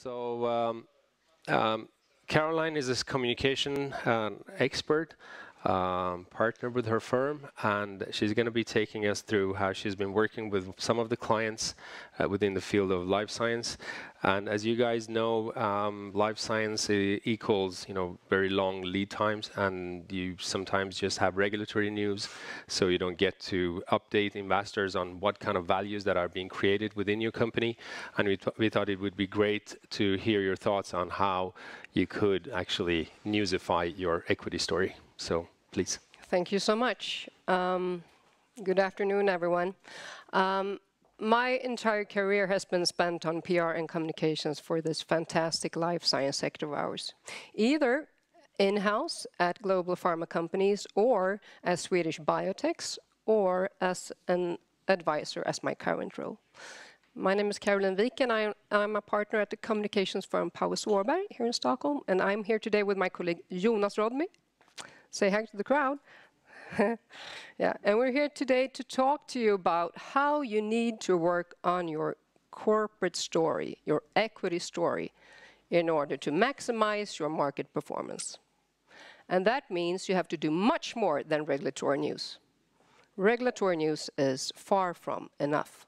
So Carolin is a communication expert, partner with her firm, and she's going to be taking us through how she's been working with some of the clients within the field of life science. And as you guys know, life science equals, very long lead times, and you sometimes just have regulatory news, so you don't get to update investors on what kind of values that are being created within your company. And we thought it would be great to hear your thoughts on how you could actually newsify your equity story. So, please. Thank you so much. Good afternoon, everyone. My entire career has been spent on PR and communications for this fantastic life science sector of ours, either in-house at global pharma companies or as Swedish biotechs or as an advisor as my current role. My name is Carolin Wiken. I'm a partner at the communications firm Paues Åberg here in Stockholm, and I'm here today with my colleague Jonas Rodmy. Say hi to the crowd. Yeah, and we're here today to talk to you about how you need to work on your corporate story, your equity story, in order to maximize your market performance. And that means you have to do much more than regulatory news. Regulatory news is far from enough.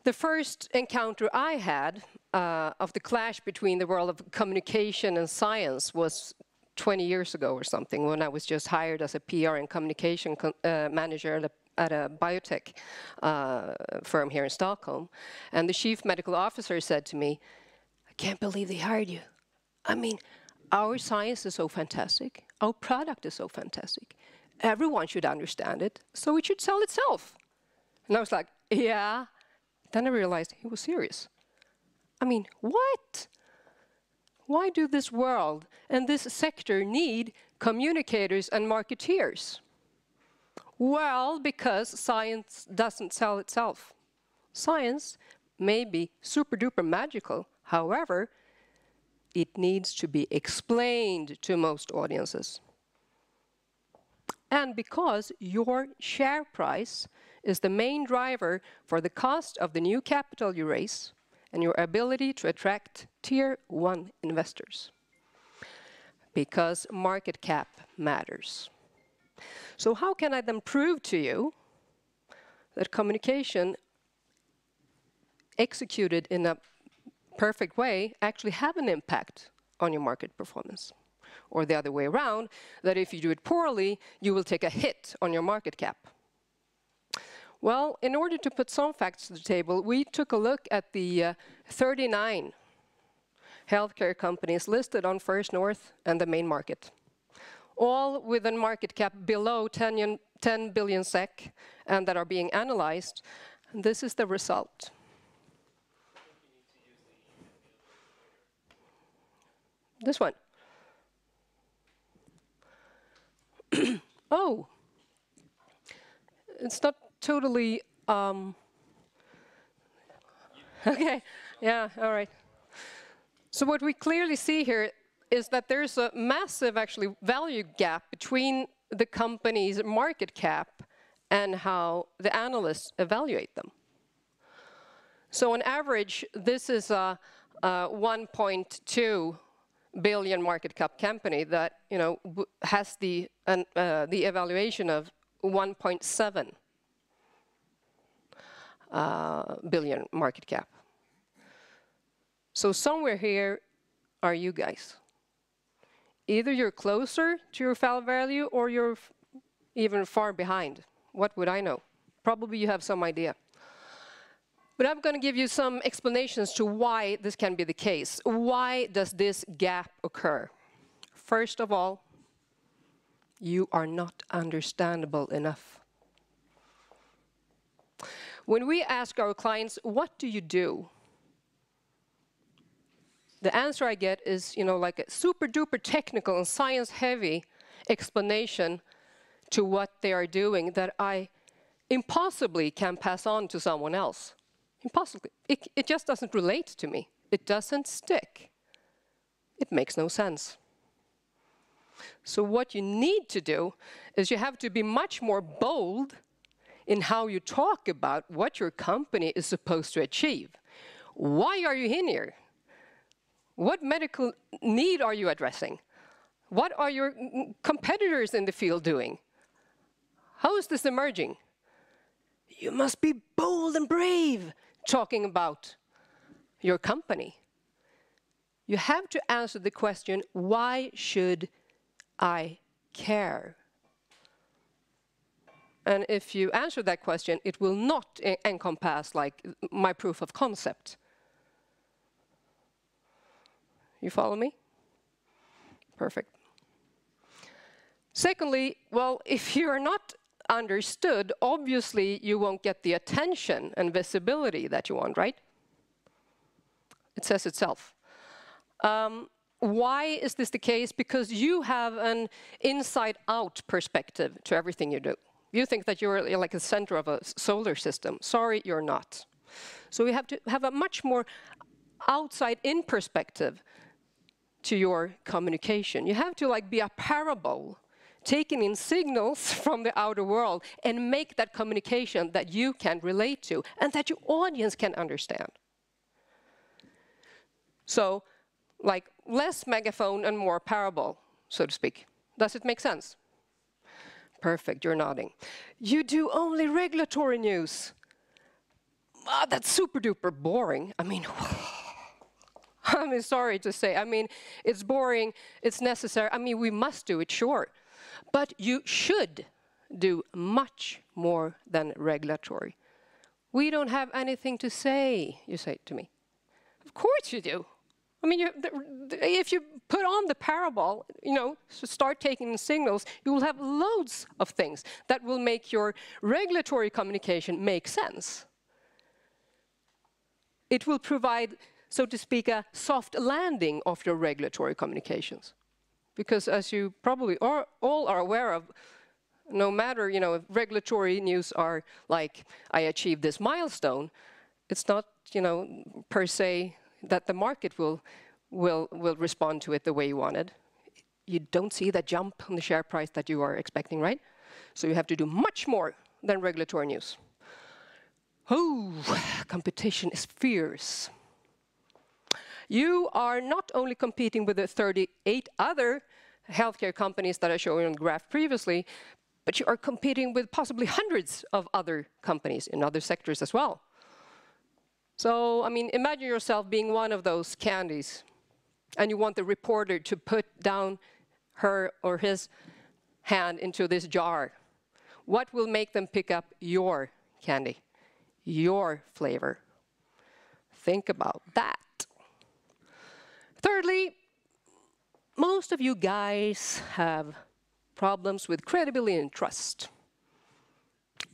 The first encounter I had of the clash between the world of communication and science was 20 years ago or something, when I was just hired as a PR and communication manager at a biotech firm here in Stockholm. And the chief medical officer said to me, "I can't believe they hired you. I mean, our science is so fantastic. Our product is so fantastic. Everyone should understand it, so it should sell itself." And I was like, yeah. Then I realized he was serious. I mean, what? Why do this world and this sector need communicators and marketeers? Well, because science doesn't sell itself. Science may be super duper magical. However, it needs to be explained to most audiences. And because your share price is the main driver for the cost of the new capital you raise and your ability to attract Tier 1 investors. Because market cap matters. So how can I then prove to you that communication executed in a perfect way actually have an impact on your market performance? Or the other way around, that if you do it poorly, you will take a hit on your market cap. Well, in order to put some facts to the table, we took a look at the 39 healthcare companies listed on First North and the main market, all with a market cap below 10 billion SEK and that are being analyzed. And this is the result. This one. Oh, it's not totally, okay, yeah, all right. So what we clearly see here is that there's a massive, actually, value gap between the company's market cap and how the analysts evaluate them. So on average, this is a 1.2 billion market cap company that has the evaluation of 1.7 billion market cap. So somewhere here are you guys. Either you're closer to your value or you're even far behind. What would I know? Probably you have some idea. But I'm going to give you some explanations to why this can be the case. Why does this gap occur? First of all, you are not understandable enough. When we ask our clients, what do you do? The answer I get is, like a super duper technical and science heavy explanation to what they are doing that I impossibly can pass on to someone else. Impossibly. It just doesn't relate to me. It doesn't stick. It makes no sense. So what you need to do is you have to be much more bold in how you talk about what your company is supposed to achieve. Why are you in here? What medical need are you addressing? What are your competitors in the field doing? How is this emerging? You must be bold and brave talking about your company. You have to answer the question, why should I care? And if you answer that question, it will not encompass like my proof of concept. You follow me? Perfect. Secondly, well, if you're not understood, obviously you won't get the attention and visibility that you want, right? It says itself. Why is this the case? Because you have an inside-out perspective to everything you do. You think that you're like the center of a solar system. Sorry, you're not. So we have to have a much more outside-in perspective to your communication. You have to like be a parable, taking in signals from the outer world and make that communication that you can relate to and that your audience can understand. So, like less megaphone and more parable, so to speak. Does it make sense? Perfect, you're nodding. You do only regulatory news. That's super duper boring. I mean, sorry to say. I mean, it's boring, it's necessary. I mean, we must do it, sure. But you should do much more than regulatory. We don't have anything to say, you say to me. Of course you do. I mean, if you put on the parable, you know, start taking signals, you will have loads of things that will make your regulatory communication make sense. It will provide, so to speak, a soft landing of your regulatory communications. Because as you probably all are aware of, no matter, you know, if regulatory news are like, I achieved this milestone, it's not, you know, per se, that the market will respond to it the way you wanted. You don't see that jump on the share price that you are expecting, right? So you have to do much more than regulatory news. Oh, competition is fierce. You are not only competing with the 38 other healthcare companies that I showed you on the graph previously, but you are competing with possibly hundreds of other companies in other sectors as well. So, I mean, imagine yourself being one of those candies, and you want the reporter to put down her or his hand into this jar. What will make them pick up your candy, your flavor? Think about that. Thirdly, most of you guys have problems with credibility and trust.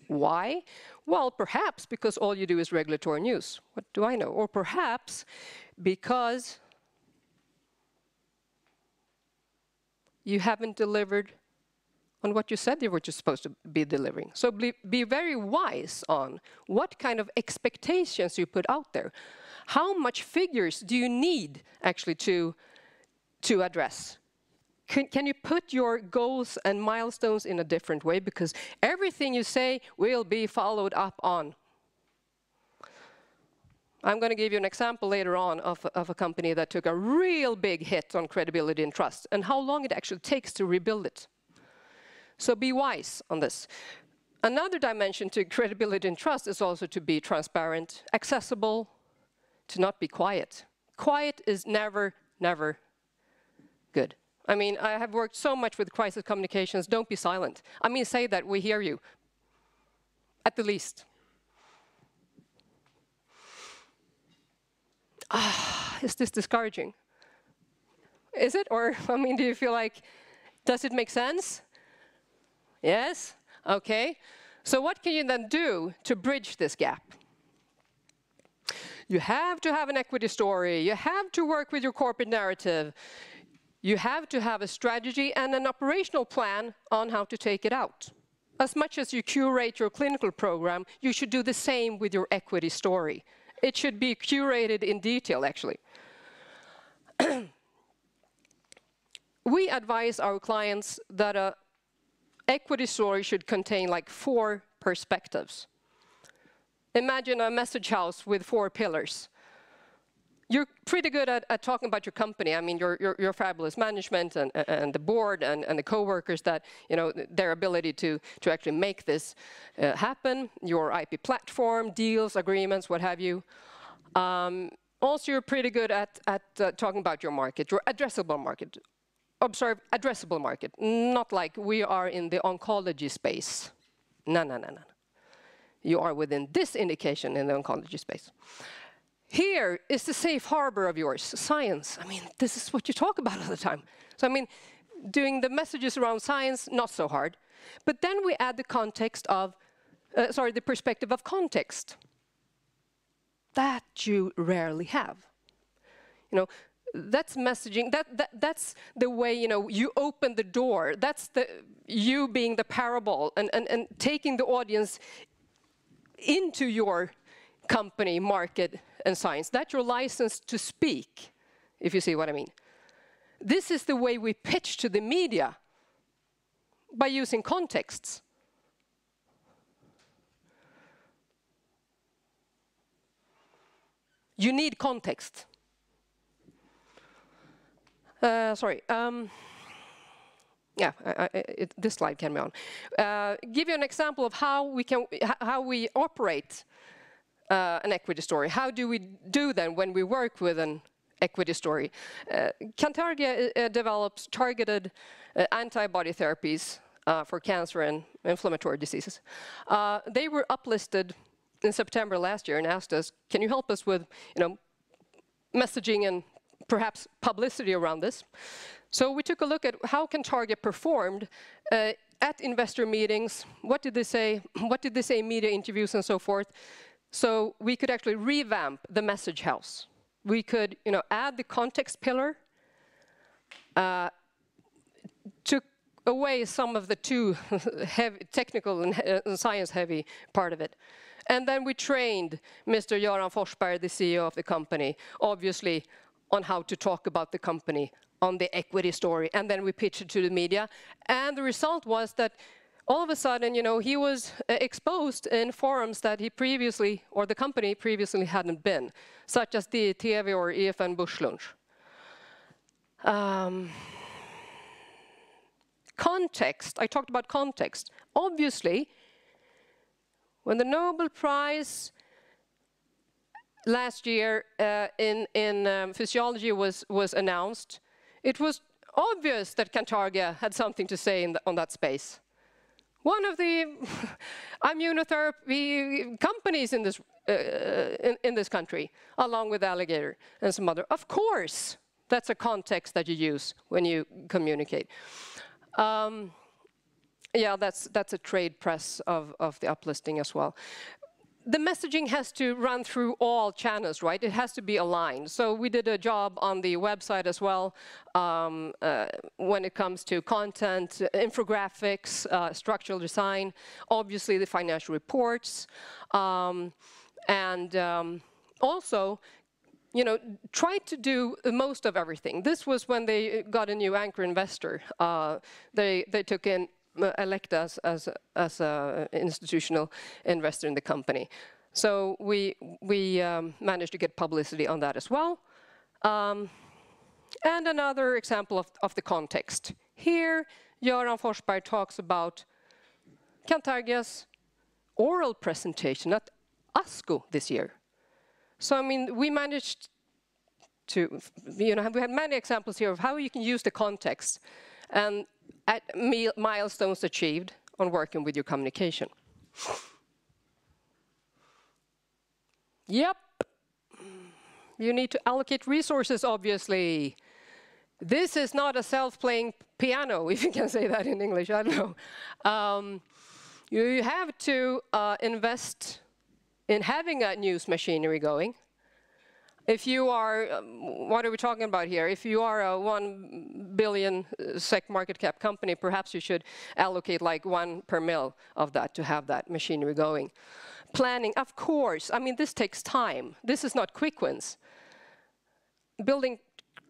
Why? Well, perhaps because all you do is regulatory news. What do I know? Or perhaps because you haven't delivered on what you said you were just supposed to be delivering. So be very wise on what kind of expectations you put out there. How much figures do you need actually to address? Can you put your goals and milestones in a different way? Because everything you say will be followed up on. I'm going to give you an example later on of a company that took a real big hit on credibility and trust, and how long it actually takes to rebuild it. So be wise on this. Another dimension to credibility and trust is also to be transparent, accessible, to not be quiet. Quiet is never, never good. I mean, I have worked so much with crisis communications. Don't be silent. I mean, say that we hear you, at the least. Is this discouraging? Is it? Or, I mean, do you feel like, does it make sense? Yes? Okay. So what can you then do to bridge this gap? You have to have an equity story. You have to work with your corporate narrative. You have to have a strategy and an operational plan on how to take it out. As much as you curate your clinical program, you should do the same with your equity story. It should be curated in detail, actually. We advise our clients that an equity story should contain like 4 perspectives. Imagine a message house with 4 pillars. you're pretty good at talking about your company. I mean, your fabulous management and the board and the co-workers that, you know, their ability to actually make this happen, your IP platform, deals, agreements, what have you. Also, you're pretty good at talking about your market, your addressable market. Observe addressable market, not like we are in the oncology space. No, no, no, no. You are within this indication in the oncology space. Here is the safe harbor of yours, science. I mean, this is what you talk about all the time. So, I mean, doing the messages around science, not so hard. But then we add the context of, the perspective of context. That you rarely have. You know, that's messaging, that's the way, you know, you open the door. That's you being the parable and taking the audience into your company, market, and science. That's your license to speak, if you see what I mean. This is the way we pitch to the media, by using contexts. You need context. This slide can be on. Give you an example of how we operate an equity story. How do we do then when we work with an equity story? Cantargia develops targeted antibody therapies for cancer and inflammatory diseases. They were uplisted in September last year and asked us, can you help us with, you know, messaging and perhaps publicity around this? So we took a look at how Cantargia performed at investor meetings. What did they say? What did they say in media interviews and so forth? So we could actually revamp the message house. We could, you know, add the context pillar, took away some of the too heavy, technical and science-heavy part of it. And then we trained Mr. Göran Forsberg, the CEO of the company, obviously, on how to talk about the company, on the equity story, and then we pitched it to the media. And the result was that all of a sudden, you know, he was exposed in forums that he previously, or the company previously hadn't been, such as the TV or EFN Börslunch. Context, I talked about context. Obviously, when the Nobel Prize last year in physiology was announced, it was obvious that Cantargia had something to say on that space. One of the immunotherapy companies in this country, along with Alligator and some other. Of course, that's a context that you use when you communicate. Yeah, that's a trade press of the uplisting as well. The messaging has to run through all channels, right? It has to be aligned. So we did a job on the website as well when it comes to content, infographics, structural design, obviously the financial reports, and also, you know, try to do most of everything. This was when they got a new anchor investor. They took in Elekta as an institutional investor in the company. So we managed to get publicity on that as well. And another example of the context. Here, Göran Forsberg talks about Cantargia's oral presentation at ASCO this year. So, I mean, we managed to, you know, we had many examples here of how you can use the context and at milestones achieved on working with your communication. Yep, you need to allocate resources, obviously. This is not a self-playing piano, if you can say that in English, I don't know. You have to invest in having a news machinery going. If you are, what are we talking about here? If you are a 1 billion SEK market cap company, perhaps you should allocate like 1 per mil of that to have that machinery going. Planning, of course, I mean, this takes time. This is not quick wins. Building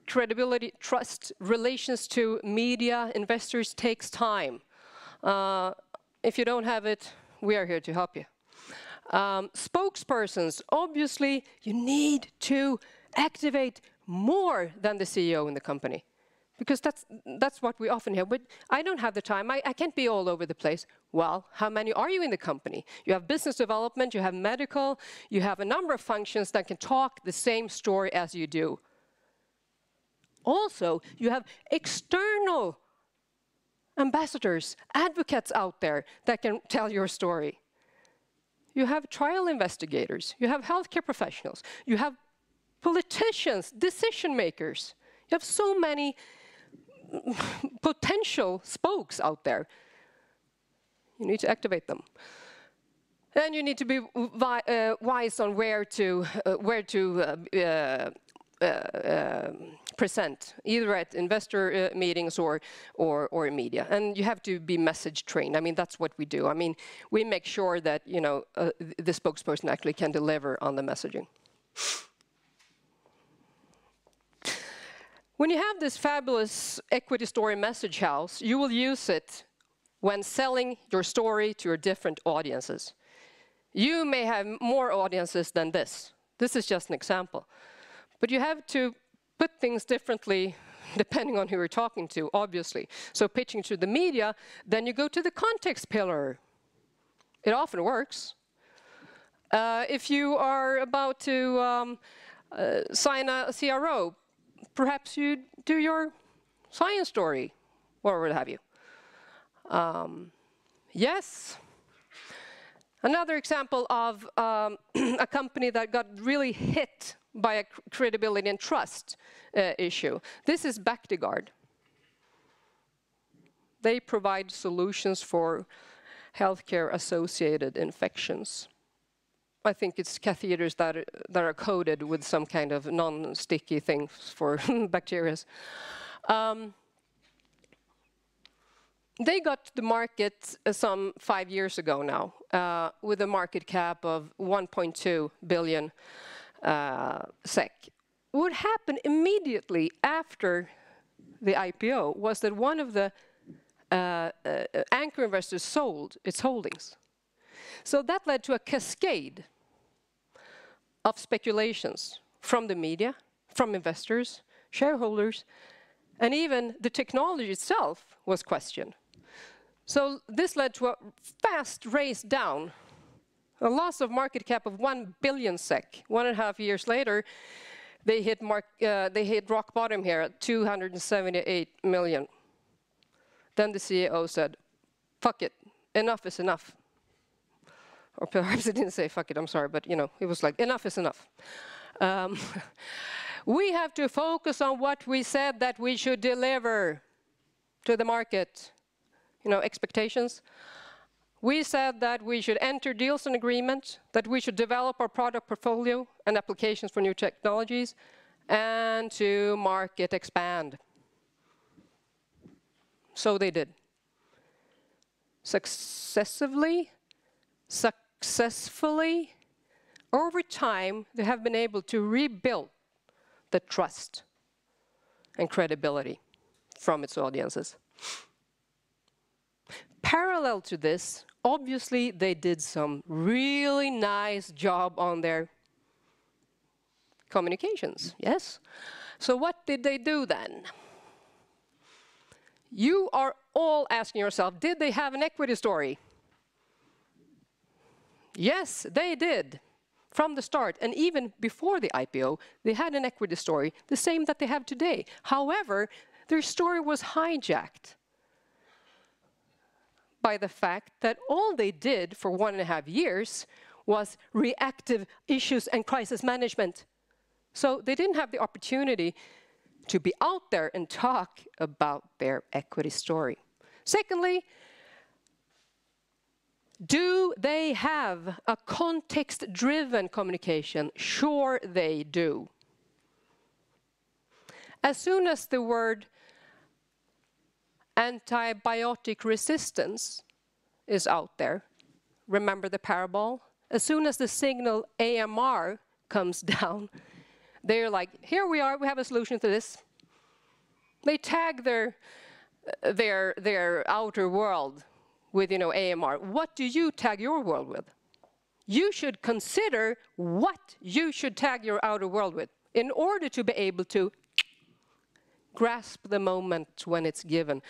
credibility, trust, relations to media, investors takes time. If you don't have it, we are here to help you. Spokespersons, obviously, you need to activate more than the CEO in the company. Because that's what we often hear. But I don't have the time. I can't be all over the place. Well, how many are you in the company? You have business development, you have medical, you have a number of functions that can talk the same story as you do. Also, you have external ambassadors, advocates out there that can tell your story. You have trial investigators, you have healthcare professionals, you have politicians, decision makers. You have so many potential spokes out there. You need to activate them. And you need to be wise on where to present, either at investor meetings or media. And you have to be message trained. I mean, that's what we do. I mean, we make sure that, you know, the spokesperson actually can deliver on the messaging. When you have this fabulous equity story message house, you will use it when selling your story to your different audiences. You may have more audiences than this. This is just an example. But you have to put things differently depending on who you're talking to, obviously. So pitching to the media, then you go to the context pillar. It often works. If you are about to sign a CRO, perhaps you do your science story, or what have you. Yes. Another example of a company that got really hit by a credibility and trust issue. This is Bactiguard. They provide solutions for healthcare-associated infections. I think it's catheters that are coated with some kind of non-sticky thing for bacteria. They got to the market some 5 years ago now, with a market cap of 1.2 billion SEK. What happened immediately after the IPO was that one of the anchor investors sold its holdings. So that led to a cascade of speculations from the media, from investors, shareholders, and even the technology itself was questioned. So this led to a fast race down, a loss of market cap of 1 billion SEK. 1.5 years later, they hit rock bottom here at 278 million. Then the CEO said, fuck it, enough is enough. Or perhaps he didn't say fuck it, I'm sorry, but you know, he was like, enough is enough. We have to focus on what we said that we should deliver to the market. You know, expectations. We said that we should enter deals and agreements, that we should develop our product portfolio and applications for new technologies, and to market expand. So they did. Successfully, over time, they have been able to rebuild the trust and credibility from its audiences. Parallel to this, obviously, they did some really nice job on their communications, yes? So what did they do then? You are all asking yourself, did they have an equity story? Yes, they did. From the start, and even before the IPO, they had an equity story, the same that they have today. However, their story was hijacked by the fact that all they did for 1.5 years was reactive issues and crisis management. So they didn't have the opportunity to be out there and talk about their equity story. Secondly, do they have a context-driven communication? Sure they do. As soon as the word antibiotic resistance is out there, remember the parable? As soon as the signal AMR comes down, they're like, here we are, we have a solution to this. They tag their outer world with, you know, AMR. What do you tag your world with? You should consider what you should tag your outer world with. in order to be able to grasp the moment when it's given.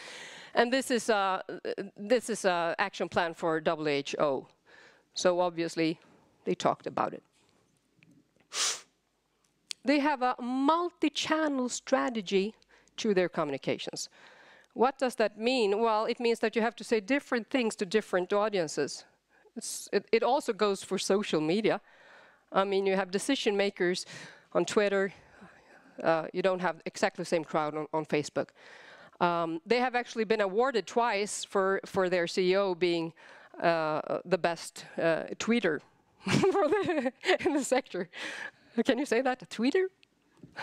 And this is a action plan for WHO. So obviously, they talked about it. They have a multi-channel strategy to their communications. What does that mean? Well, it means that you have to say different things to different audiences. It also goes for social media. I mean, you have decision makers on Twitter. You don't have exactly the same crowd on Facebook. They have actually been awarded twice for their CEO being the best tweeter in the sector. Can you say that? A tweeter?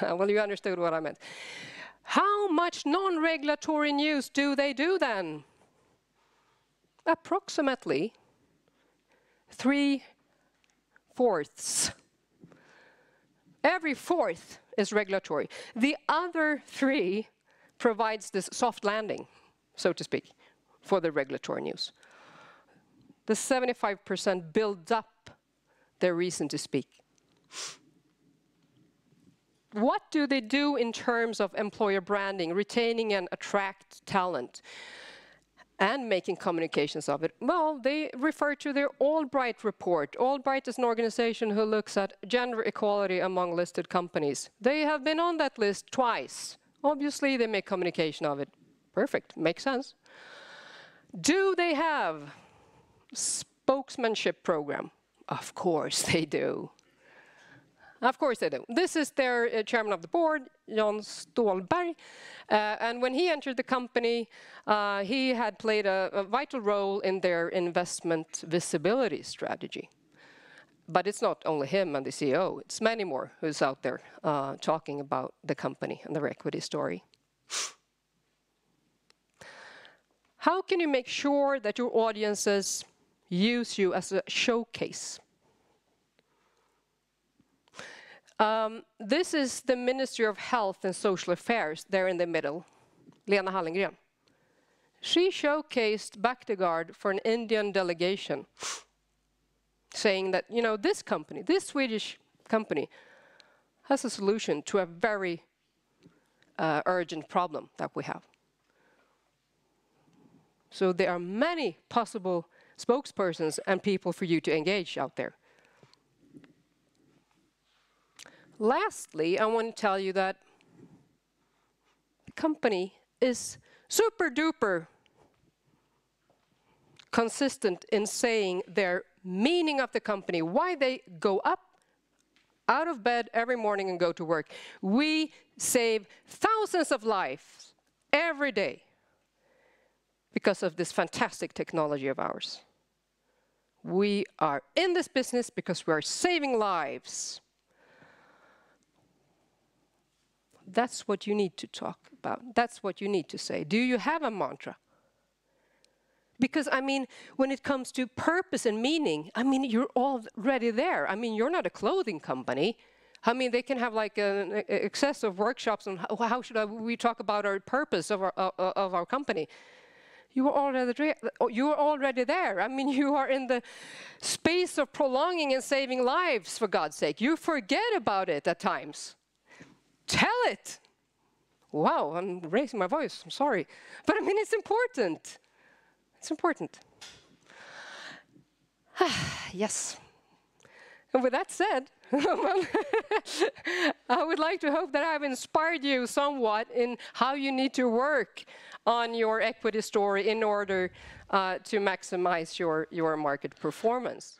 Well, you understood what I meant. How much non-regulatory news do they do then? Approximately 3/4. Every fourth is regulatory. The other 3 provides this soft landing, so to speak, for the regulatory news. The 75% builds up their reason to speak. What do they do in terms of employer branding, retaining and attract talent, and making communications of it? Well, they refer to their Albright report. Albright is an organization who looks at gender equality among listed companies. They have been on that list twice. Obviously, they make communication of it. Perfect, makes sense. Do they have spokesmanship program? Of course they do. Of course they do. This is their chairman of the board, Paues Åberg. And when he entered the company, he had played a vital role in their investment visibility strategy. But it's not only him and the CEO, it's many more who's out there talking about the company and their equity story. How can you make sure that your audiences use you as a showcase? This is the Ministry of Health and Social Affairs, there in the middle, Lena Hallengren. She showcased Bactiguard for an Indian delegation, saying that, you know, this company, this Swedish company, has a solution to a very urgent problem that we have. So there are many possible spokespersons and people for you to engage out there. Lastly, I want to tell you that the company is super duper consistent in saying their meaning of the company, why they go up out of bed every morning and go to work. We save thousands of lives every day because of this fantastic technology of ours. We are in this business because we are saving lives. That's what you need to talk about. That's what you need to say. Do you have a mantra? Because, I mean, when it comes to purpose and meaning, I mean, you're already there. I mean, you're not a clothing company. I mean, they can have like an excess of workshops on how should we talk about our purpose of our company. You are already there. I mean, you are in the space of prolonging and saving lives, for God's sake. You forget about it at times. Tell it. Wow, I'm raising my voice, I'm sorry. But I mean, it's important. It's important. Yes. And with that said, I would like to hope that I've inspired you somewhat in how you need to work on your equity story in order to maximize your market performance.